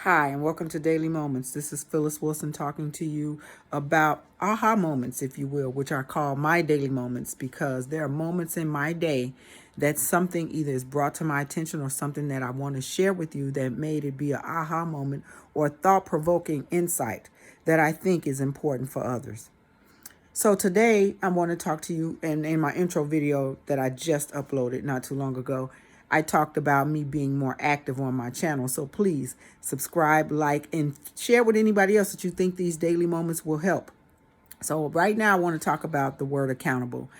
Hi, and welcome to Daily Moments. This is Phyllis Wilson talking to you about aha moments, if you will, which are called my daily moments because there are moments in my day that something either is brought to my attention or something that I want to share with you that made it be an aha moment or thought-provoking insight that I think is important for others. So today I want to talk to you, and in my intro video that I just uploaded not too long ago, I talked about me being more active on my channel. So please subscribe, like, and share with anybody else that you think these daily moments will help. So right now I want to talk about the word accountable.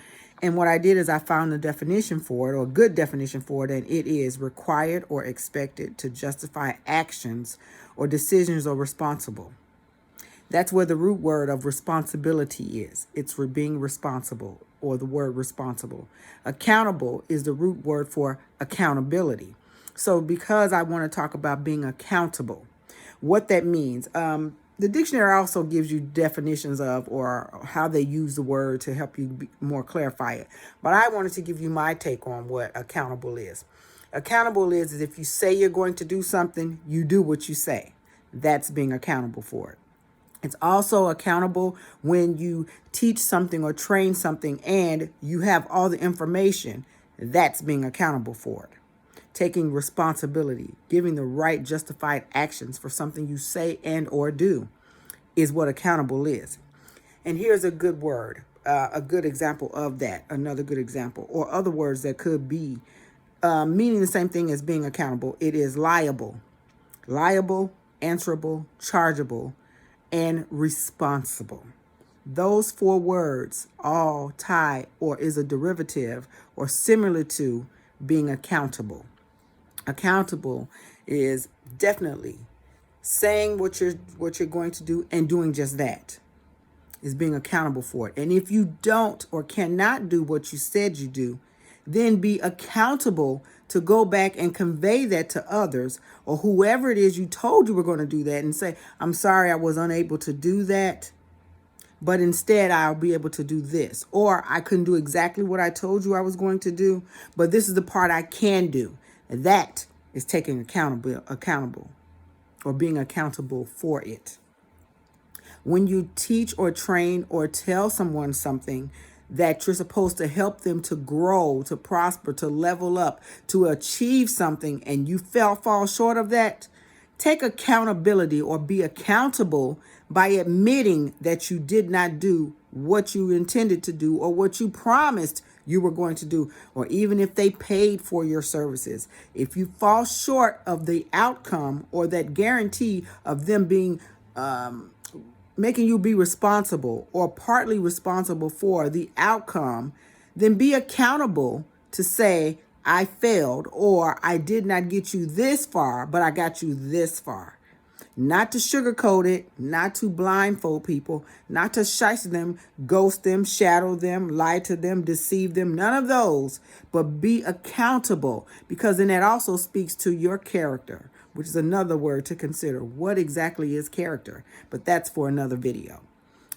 And what I did is I found the definition for it, or a good definition for it, and it is required or expected to justify actions or decisions or responsible. That's where the root word of responsibility is. It's for being responsible, or the word responsible. Accountable is the root word for accountability. So because I want to talk about being accountable, what that means, the dictionary also gives you definitions of or how they use the word to help you more clarify it. But I wanted to give you my take on what accountable is. Accountable is if you say you're going to do something, you do what you say. That's being accountable for it. It's also accountable when you teach something or train something and you have all the information. That's being accountable for it. Taking responsibility, giving the right justified actions for something you say and or do is what accountable is. And here's a good word, a good example of that, another good example, or other words that could be meaning the same thing as being accountable. It is liable, answerable, chargeable, and responsible. Those four words all tie or is a derivative or similar to being accountable. Accountable is definitely saying what you're going to do and doing just that. Is being accountable for it. And if you don't or cannot do what you said you do, then be accountable to go back and convey that to others or whoever it is you told you were going to do that and say, I'm sorry I was unable to do that, but instead I'll be able to do this. Or I couldn't do exactly what I told you I was going to do, but this is the part I can do. That is taking accountable or being accountable for it. When you teach or train or tell someone something that you're supposed to help them to grow, to prosper, to level up, to achieve something, and you fall short of that, take accountability or be accountable by admitting that you did not do what you intended to do or what you promised you were going to do, or even if they paid for your services. If you fall short of the outcome or that guarantee of them being making you be responsible or partly responsible for the outcome, then be accountable to say, I failed, or I did not get you this far, but I got you this far. Not to sugarcoat it, not to blindfold people, not to shice them, ghost them, shadow them, lie to them, deceive them, none of those, but be accountable, because then that also speaks to your character, which is another word to consider. What exactly is character? But that's for another video.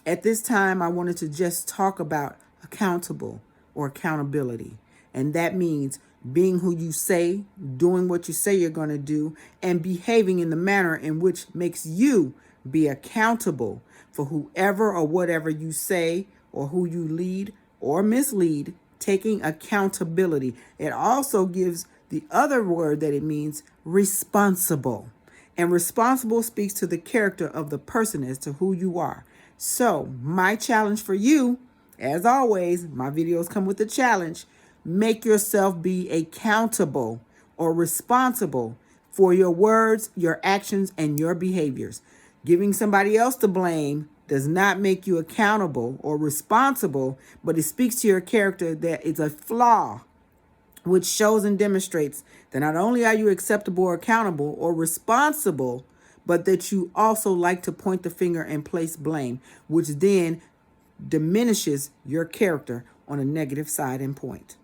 At this time, I wanted to just talk about accountable or accountability. And that means being who you say, doing what you say you're going to do, and behaving in the manner in which makes you be accountable for whoever or whatever you say or who you lead or mislead, taking accountability. It also gives the other word that it means, responsible. And responsible speaks to the character of the person as to who you are. So my challenge for you, as always, my videos come with a challenge. Make yourself be accountable or responsible for your words, your actions, and your behaviors. Giving somebody else the blame does not make you accountable or responsible, but it speaks to your character that it's a flaw, which shows and demonstrates that not only are you acceptable or accountable or responsible, but that you also like to point the finger and place blame, which then diminishes your character on a negative side and point.